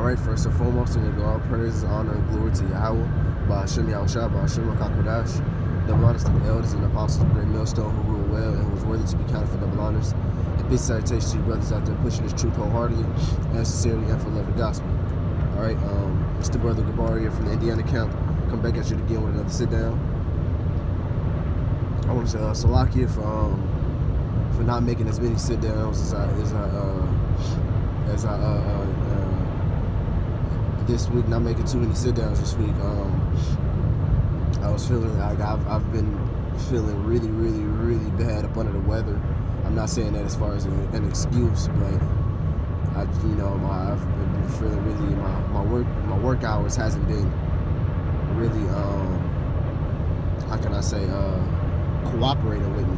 Alright, first and foremost, we give all praise, honor, and glory to Yahweh, by Hashem Yahushua, by Hashem HaKakodash, double honors to the elders and apostles of the great millstone who rule well and who was worthy to be counted for double honors. And peace and salutation to you brothers out there pushing this truth wholeheartedly and sincerely and for love of the gospel. Alright, it's the brother Gabar here from the Indiana camp. Come back at you again with another sit down. I want to say Salakia for not making as many sit downs as I this week, not making too many sit downs this week. I was feeling like I've been feeling really bad up under the weather. I'm not saying that as far as an excuse, but I've been feeling really my work hours hasn't been really how can I say cooperating with me.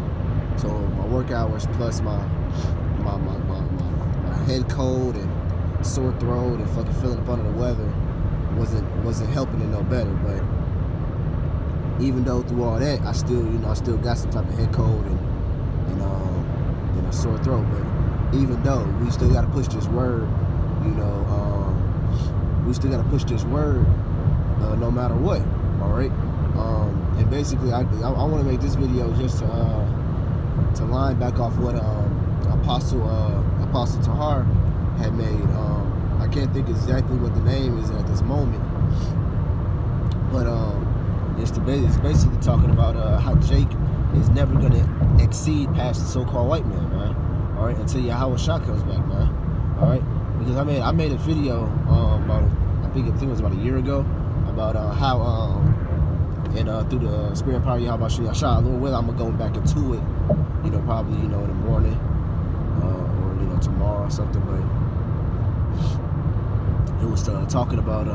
So my work hours plus my head cold and sore throat and fucking feeling up under the weather wasn't helping it no better. But even though through all that, I still got some type of head cold and a sore throat. But even though, we still got to push this word, we still got to push this word no matter what. All right. And basically, I want to make this video just to line back off what Apostle Tahar had made. I can't think exactly what the name is at this moment, but it's basically talking about how Jake is never gonna exceed past the so-called white man, man. All right, until Yahweh Shah comes back, man. All right, because I made a video about I think it was about a year ago about how through the spirit power of Yahweh Shah, a little while I'm gonna go back into it, probably in the morning or tomorrow or something. But it was talking about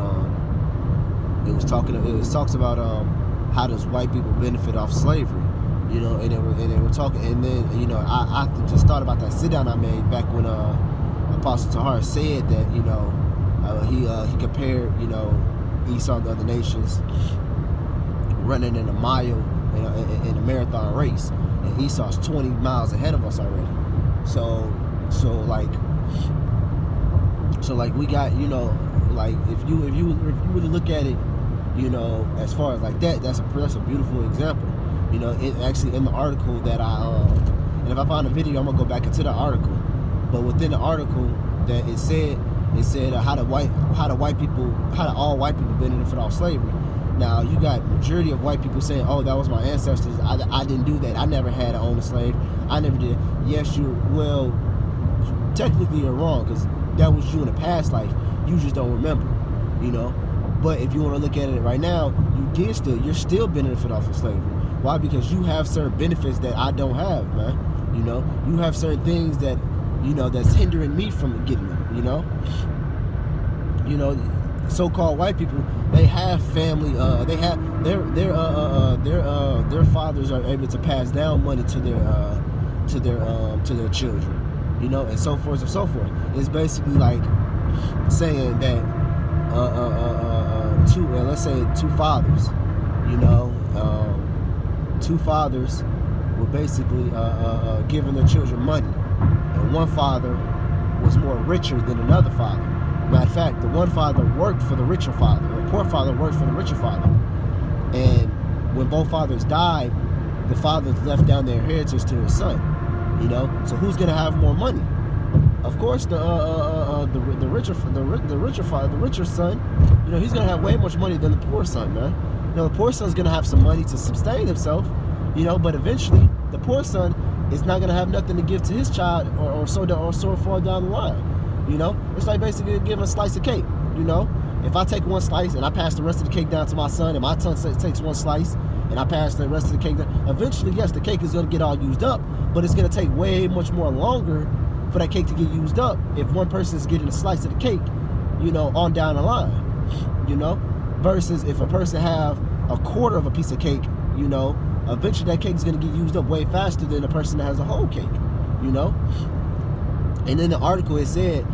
it talks about how does white people benefit off slavery, and they were talking, and then I just thought about that sit down I made back when Apostle Tahar said that he compared Esau and the other nations running in a mile in a marathon race, and Esau's 20 miles ahead of us already. So we got like if you really look at it, as far as like that's a beautiful example. It actually in the article that and if I find a video, I'm gonna go back into the article. But within the article that it said how do all white people benefit off slavery. Now you got majority of white people saying, "Oh, that was my ancestors. I didn't do that. I never had to own a slave. I never did." Yes, technically you're wrong, because that was you in a past life. You just don't remember, But if you want to look at it right now, you're still benefit off of slavery. Why? Because you have certain benefits that I don't have, man. You have certain things that that's hindering me from getting them. So-called white people, they have family. They have their fathers are able to pass down money to their children, and so forth and so forth. It's basically like saying that let's say two fathers, two fathers were basically giving their children money, and one father was more richer than another father. Matter of fact, the one father worked for the richer father. The poor father worked for the richer father. And when both fathers died, the father left down their inheritance to his son. So who's gonna have more money? Of course, the richer son. He's gonna have way much money than the poor son, man. The poor son's gonna have some money to sustain himself. But eventually, the poor son is not gonna have nothing to give to his child, or so far down the line. It's like basically giving a slice of cake. If I take one slice and I pass the rest of the cake down to my son, and my son takes one slice and I pass the rest of the cake down, eventually, yes, the cake is going to get all used up, but it's going to take way much more longer for that cake to get used up if one person is getting a slice of the cake, on down the line, versus if a person have a quarter of a piece of cake, eventually that cake is going to get used up way faster than a person that has a whole cake, And in the article, it said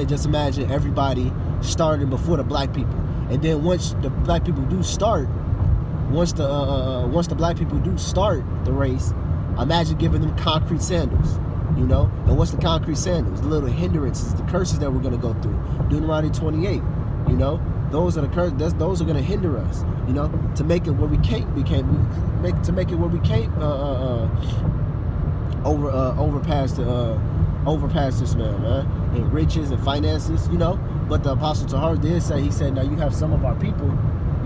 just imagine everybody starting before the black people, and then once the black people do start, once the black people do start the race, imagine giving them concrete sandals. You know, and what's the concrete sandals? The little hindrances, the curses that we're going to go through. Deuteronomy 28. You know, those are the curses. Those are going to hinder us. You know, to make it where we can't make it where we can't overpass this man, in riches and finances. You know, but the Apostle Tahar did say, he said, now you have some of our people,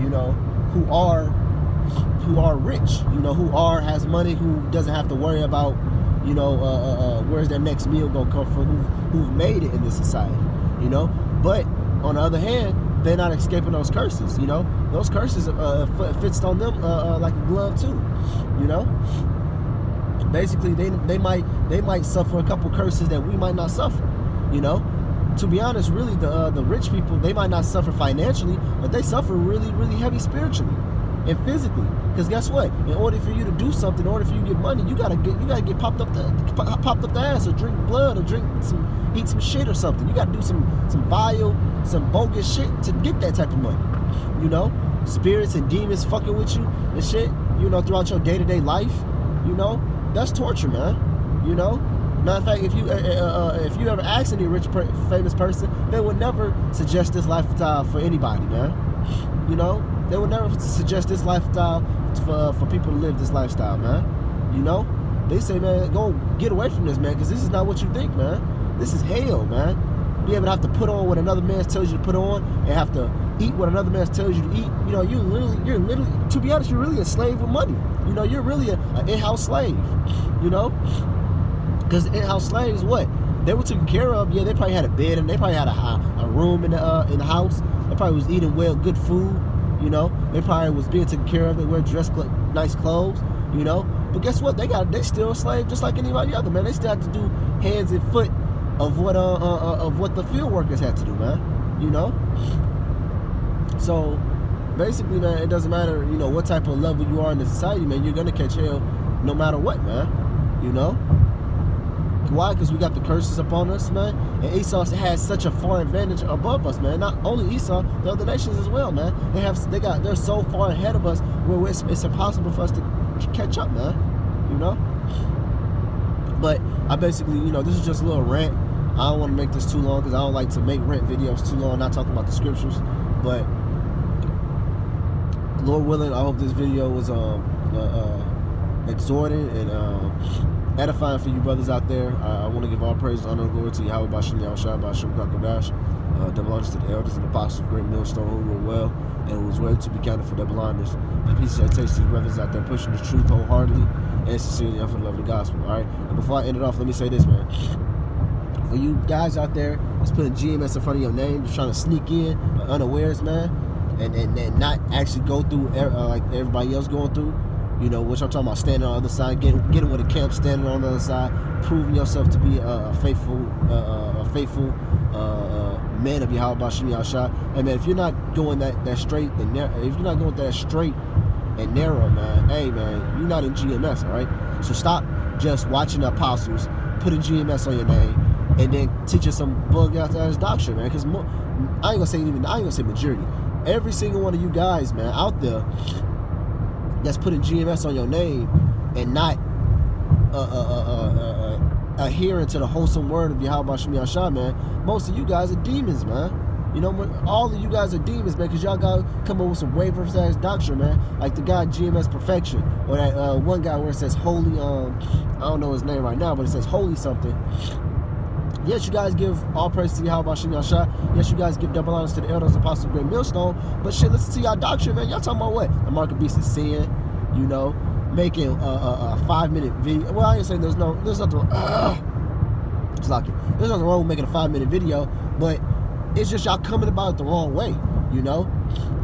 you know, who are rich. You know, who has money, who doesn't have to worry about, you know, where's their next meal gonna come from, who've made it in this society, you know. But on the other hand, they're not escaping those curses, you know. Those curses fits on them like a glove too, you know. Basically, they might suffer a couple curses that we might not suffer, you know. To be honest, really, the rich people, they might not suffer financially, but they suffer really, really heavy spiritually and physically. Because guess what? In order for you to do something, in order for you to get money, you gotta get popped up the ass, or drink blood, or eat some shit or something. You gotta do some vile, some bogus shit to get that type of money. You know, spirits and demons fucking with you and shit. You know, throughout your day-to-day life. You know, that's torture, man. You know. Matter of fact, if you ever ask any rich, famous person, they would never suggest this lifestyle for anybody, man. You know, they would never suggest this lifestyle for people to live this lifestyle, man. You know, they say, man, go get away from this, man, because this is not what you think, man. This is hell, man. Be able to have to put on what another man tells you to put on, and have to eat what another man tells you to eat. You know, you're literally, to be honest, you're really a slave with money. You know, you're really an in-house slave. You know. Because the in-house slaves, what? They were taken care of. Yeah, they probably had a bed, and they probably had a room in the house. They probably was eating good food. You know, they probably was being taken care of. They wear nice clothes. You know, but guess what? They still a slave just like anybody other, man. They still have to do hands and foot of what the field workers had to do, man. You know. So basically, man, it doesn't matter, you know, what type of level you are in the society, man. You're gonna catch hell no matter what, man. You know. Why? Because we got the curses upon us, man. And Esau has such a far advantage above us, man. Not only Esau, the other nations as well, man. They're so far ahead of us where it's impossible for us to catch up, man. You know. But I basically, you know, this is just a little rant. I don't want to make this too long because I don't like to make rant videos too long, not talking about the scriptures. But Lord willing, I hope this video was exhorting and edifying for you brothers out there. I want to give all praise, honor, and glory to Yahweh Bashim Yahushua Bashim Kakodash. Double honors to the elders and apostles of Great Millstone who rule well and was ready to be counted for double honors. And peace and taste to these brothers out there pushing the truth wholeheartedly and sincerely and for the love of the gospel. Alright? And before I end it off, let me say this, man. For you guys out there that's putting GMS in front of your name, just trying to sneak in unawares, man, and not actually go through like everybody else going through. You know, which I'm talking about, standing on the other side, getting with the camp, standing on the other side, proving yourself to be a faithful man of Yahweh Bashim Yahushua. And man, if you're not going that straight and narrow, if you're not going that straight and narrow, man, hey man, you're not in GMS, all right? So stop just watching the apostles, putting GMS on your name, and then teaching some bug out ass doctrine, man. Because I ain't gonna say majority. Every single one of you guys, man, out there that's putting GMS on your name and not adhering to the wholesome word of Yahweh Bashim Yahushua, man. Most of you guys are demons, man. You know, all of you guys are demons, man, because y'all got to come up with some waivers ass doctrine, man. Like the guy GMS Perfection, or that one guy where it says holy, I don't know his name right now, but it says holy something. Yes, you guys give all praise to Yahweh Bashim Yahushua. Yes, you guys give double honors to the elders, apostles of Great Millstone. But shit, listen to y'all doctrine, man. Y'all talking about what? The mark of beast is sin, you know, making a 5-minute video. Well, I ain't saying there's nothing. It's like there's nothing wrong with making a 5-minute video, but it's just y'all coming about it the wrong way, you know.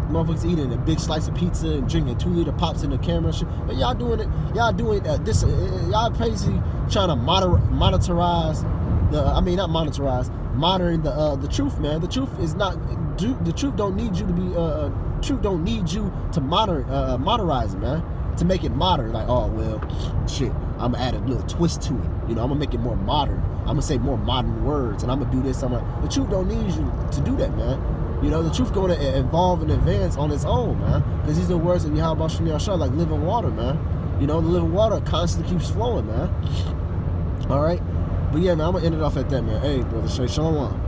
Motherfuckers eating a big slice of pizza and drinking 2-liter pops in the camera and shit. But y'all doing it. Y'all doing this. Y'all basically trying to monetize. Not monetize, monitoring the truth, man. The truth is not. The truth don't need you to be. Truth don't need you to modernize it, man. To make it modern, like, oh well, shit. I'm gonna add a little twist to it. You know, I'm gonna make it more modern. I'm gonna say more modern words, and I'm gonna do this. The truth don't need you to do that, man. You know, the truth going to evolve and advance on its own, man. Because these are the words of Yahweh Bashim Yahushua, like living water, man. You know, the living water constantly keeps flowing, man. All right. But yeah, man, I'm gonna end it off at that, man. Hey, brother Shay, shalom.